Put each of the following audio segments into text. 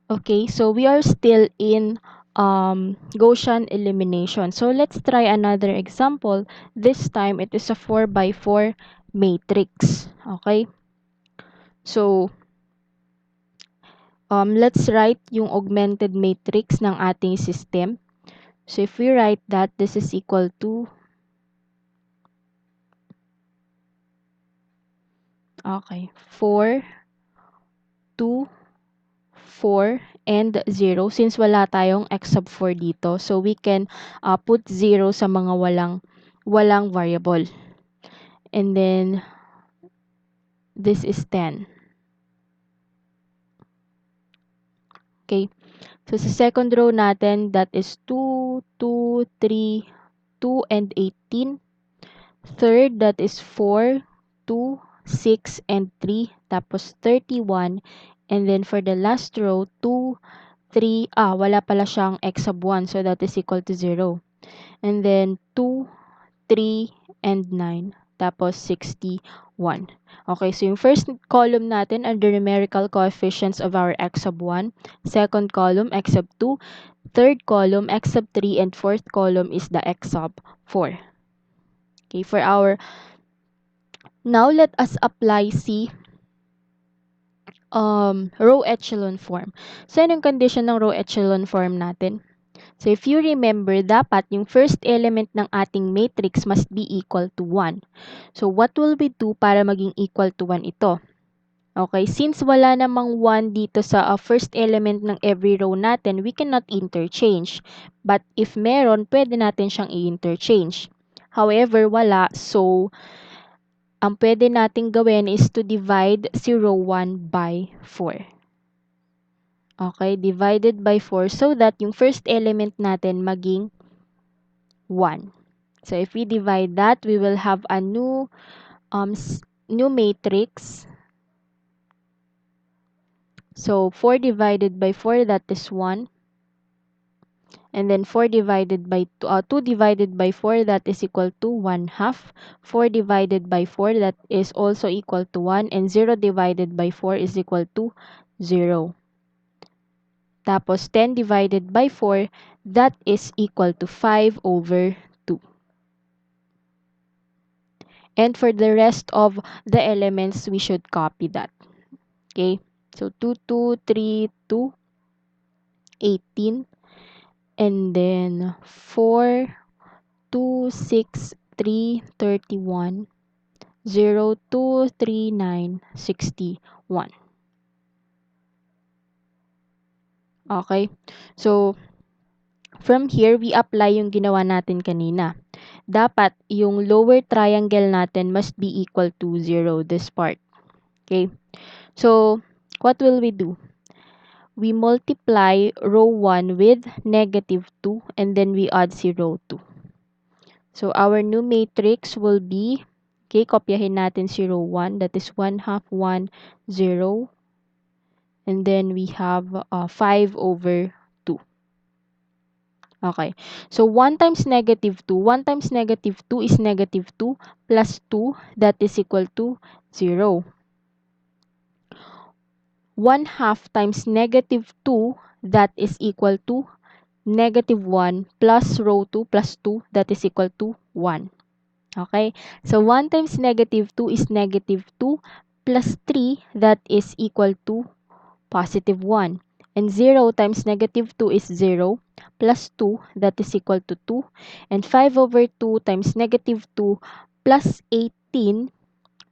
Okay, so we are still in Gaussian elimination. So let's try another example. This time it is a 4 by 4 matrix. Okay, so let's write yung augmented matrix ng ating system. So if we write that, this is equal to, okay, 4, 2, 4, and 0. Since wala tayong x sub 4 dito, so we can put 0 sa mga walang variable. And then, this is 10. Okay. So, sa second row natin, that is 2, 2, 3, 2, and 18. Third, that is 4, 2, 6, and 3. Tapos 31. And then for the last row, 2, 3, wala pala siyang x sub 1. So that is equal to 0. And then 2, 3, and 9. Tapos 61. Okay, so yung first column natin are the numerical coefficients of our x sub 1. Second column, x sub 2. Third column, x sub 3. And fourth column is the x sub 4. Okay, for our... Now, let us apply row echelon form. So, ano yung condition ng row echelon form natin? So, if you remember, dapat yung first element ng ating matrix must be equal to 1. So, what will we do para maging equal to 1 ito? Okay, since wala namang 1 dito sa first element ng every row natin, we cannot interchange. But if meron, pwede natin siyang i-interchange. However, wala. So, ang pwede nating gawin is to divide si row 1 by 4. Okay, divided by 4 so that yung first element natin maging 1. So, if we divide that, we will have a new matrix. So, 4 divided by 4, that is 1. And then 4 divided by 2 divided by 4, that is equal to 1 half. 4 divided by 4, that is also equal to 1. And 0 divided by 4 is equal to 0. Tapos 10 divided by 4, that is equal to 5 over 2. And for the rest of the elements, we should copy that. Okay? So 2, 2, 3, 2, 18. And then 4, 2, 6, 3, 31, 0, 2, 3, 9, 61. Okay? So, from here, we apply yung ginawa natin kanina. Dapat, yung lower triangle natin must be equal to 0, this part. Okay? So, what will we do? We multiply row 1 with negative 2 and then we add si row 2. So, our new matrix will be, okay, kopyahin natin si row 1. That is 1 half 1, 0. And then we have 5 over 2. Okay. So, 1 times negative 2. 1 times negative 2 is negative 2 plus 2. That is equal to 0. 1 half times negative 2. That is equal to negative 1 plus row 2 plus 2. That is equal to 1. Okay. So, 1 times negative 2 is negative 2 plus 3. That is equal to positive 1. And 0 times negative 2 is 0 plus 2, that is equal to 2. And 5 over 2 times negative 2 plus 18,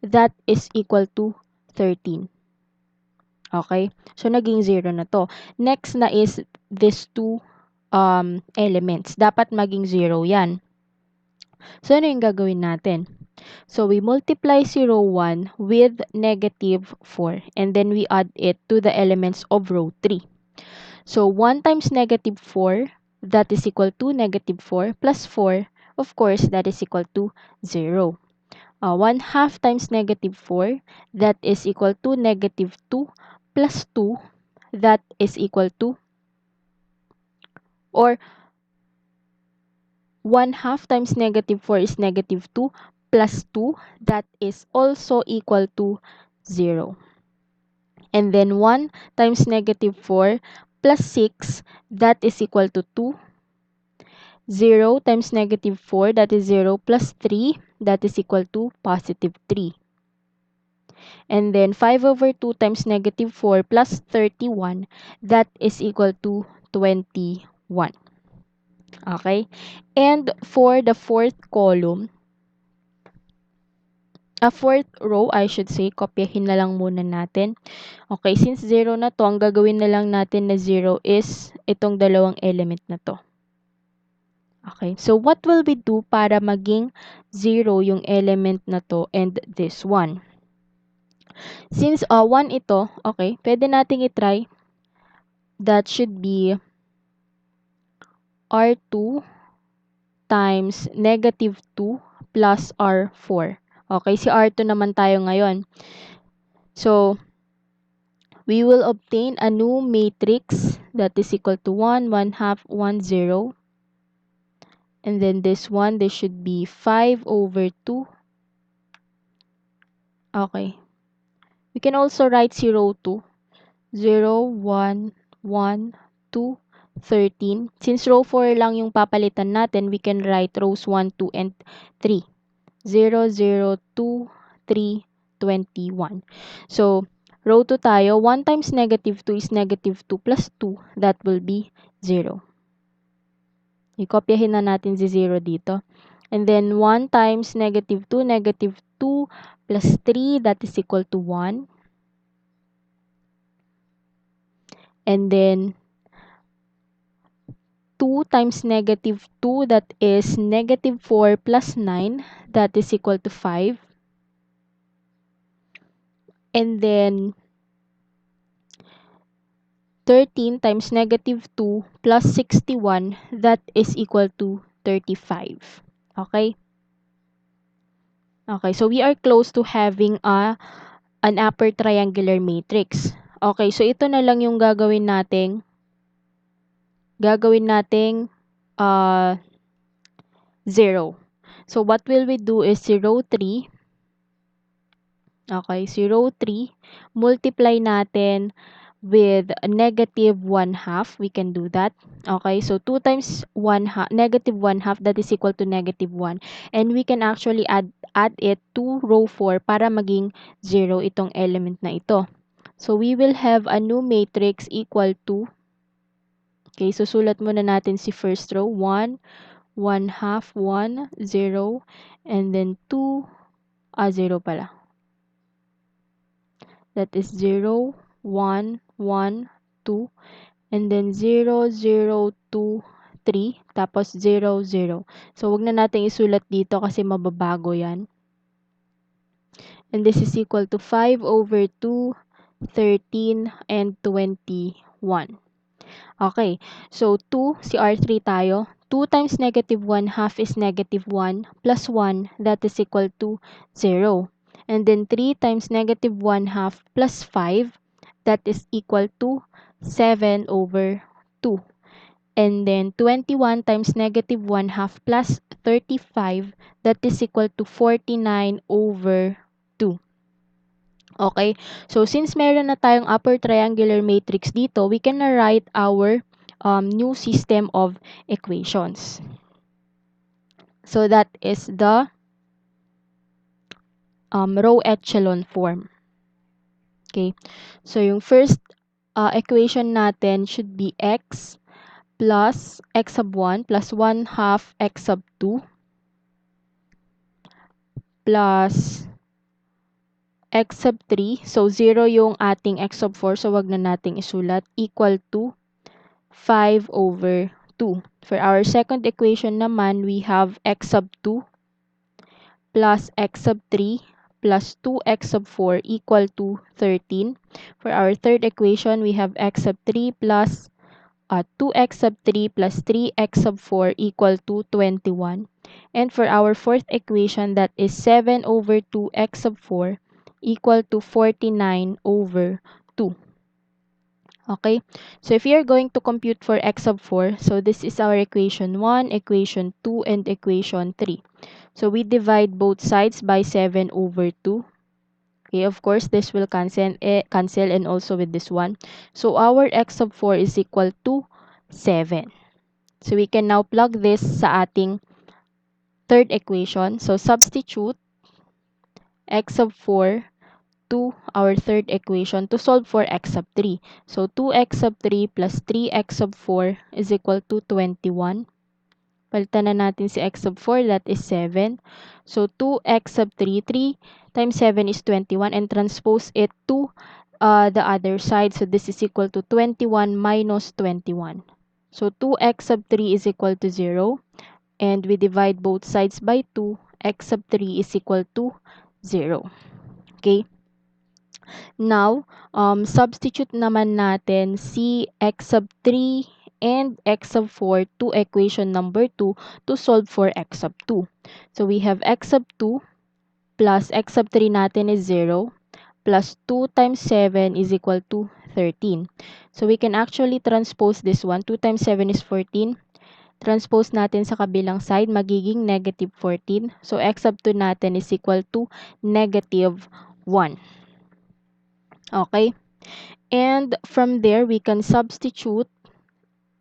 that is equal to 13. Okay? So, naging 0 na to. Next na is these two elements. Dapat maging 0 yan. So, ano yung gagawin natin? So, we multiply 0, 1 with negative 4. And then we add it to the elements of row 3. So, 1 times negative 4, that is equal to negative 4 plus 4. Of course, that is equal to 0. 1 half times negative 4, that is equal to negative 2 plus 2, that is equal to, or 1 half times negative 4 is negative 2 plus 2, that is also equal to 0. And then 1 times negative 4 plus 6, that is equal to 2. 0 times negative 4, that is 0 plus 3, that is equal to positive 3. And then 5 over 2 times negative 4 plus 31, that is equal to 21. Okay? And for the fourth row, I should say, kopyahin na lang muna natin. Okay, since 0 na to, ang gagawin na lang natin na 0 is itong dalawang element na to. Okay, so what will we do para maging 0 yung element na to and this one? Since 1 ito, okay, pwede nating itry. That should be R2 times negative 2 plus R4. Okay, si R2 naman tayo ngayon. So, we will obtain a new matrix that is equal to 1, 1 half, 1, 0. And then this one, this should be 5 over 2. Okay. We can also write 0, 2. 0, 1, 1, 2, 13. Since row 4 lang yung papalitan natin, we can write rows 1, 2, and 3. 0, 0, 2, 3, 21. So, row 2 tayo. 1 times negative 2 is negative 2 plus 2. That will be 0. Ikopyahin na natin si 0 dito. And then 1 times negative 2 plus 3, that is equal to 1. And then 2 times negative 2, that is negative 4 plus 9, that is equal to 5. And then 13 times negative 2 plus 61, that is equal to 35. Okay? Okay, so we are close to having an upper triangular matrix. Okay, so ito na lang yung gagawin nating uh, 0. So, what will we do is 0, 3. Okay, 0, 3. Multiply natin with negative 1 half. We can do that. Okay, so 2 times 1 half, negative 1 half, that is equal to negative 1. And we can actually add it to row 4 para maging 0 itong element na ito. So, we will have a new matrix equal to, okay, so sulat muna natin si first row, 1, 1 half, 1, 0, and then 2, 0 pala. That is 0, 1, 1, 2, and then 0, 0, 2, 3, tapos 0, 0. So, wag na natin isulat dito kasi mababago yan. And this is equal to 5 over 2, 13, and 21. Okay, so 2, si R3 tayo. 2 times negative 1 half is negative 1 plus 1, that is equal to 0. And then 3 times negative 1 half plus 5, that is equal to 7 over 2. And then 21 times negative 1 half plus 35, that is equal to 49 over 2. Okay, so since meron na tayong upper triangular matrix dito, we can write our new system of equations. So that is the row echelon form. Okay, so yung first equation natin should be x plus x sub 1 plus 1 half x sub 2 plus x sub 3. So, 0 yung ating x sub 4. So, wag na nating isulat. Equal to 5 over 2. For our second equation naman, we have x sub 2 plus x sub 3 plus 2x sub 4 equal to 13. For our third equation, we have x sub 3 plus 2x sub 3 plus 3x sub 4 equal to 21. And for our fourth equation, that is 7 over 2x sub 4 equal to 49 over 2. Okay, so if you're going to compute for x sub 4, so this is our equation 1, equation 2, and equation 3. So we divide both sides by 7 over 2. Okay, of course, this will cancel and also with this one. So our x sub 4 is equal to 7. So we can now plug this sa ating third equation. So substitute x sub 4 to our third equation to solve for x sub 3. So 2x sub 3 plus 3x sub 4 is equal to 21. Palitan na natin si x sub 4, that is 7. So 2x sub 3, 3 times 7 is 21, and transpose it to the other side. So this is equal to 21 minus 21. So 2x sub 3 is equal to 0. And we divide both sides by 2. X sub 3 is equal to 0. Okay? Now, substitute naman natin si x sub 3 and x sub 4 to equation number 2 to solve for x sub 2. So we have x sub 2 plus x sub 3 natin is 0 plus 2 times 7 is equal to 13. So we can actually transpose this one. 2 times 7 is 14. Transpose natin sa kabilang side, magiging negative 14. So x sub 2 natin is equal to negative 1. Okay? And from there, we can substitute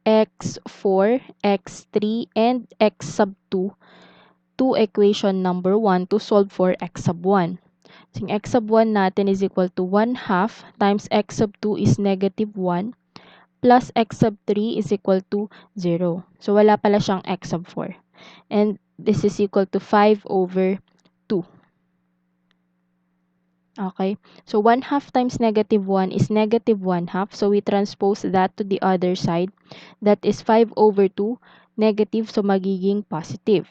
x4, x3, and x sub 2 to equation number 1 to solve for x sub 1. So, x sub 1 natin is equal to 1 half times x sub 2 is negative 1 plus x sub 3 is equal to 0. So, wala pala siyang x sub 4. And this is equal to 5 over 2. Okay, so 1 half times negative 1 is negative 1 half. So we transpose that to the other side. That is 5 over 2 negative, so magiging positive.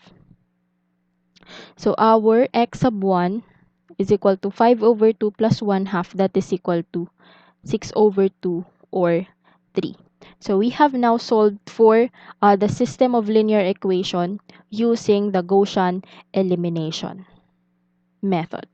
So our x sub 1 is equal to 5 over 2 plus 1 half. That is equal to 6 over 2 or 3. So we have now solved for the system of linear equation using the Gaussian elimination method.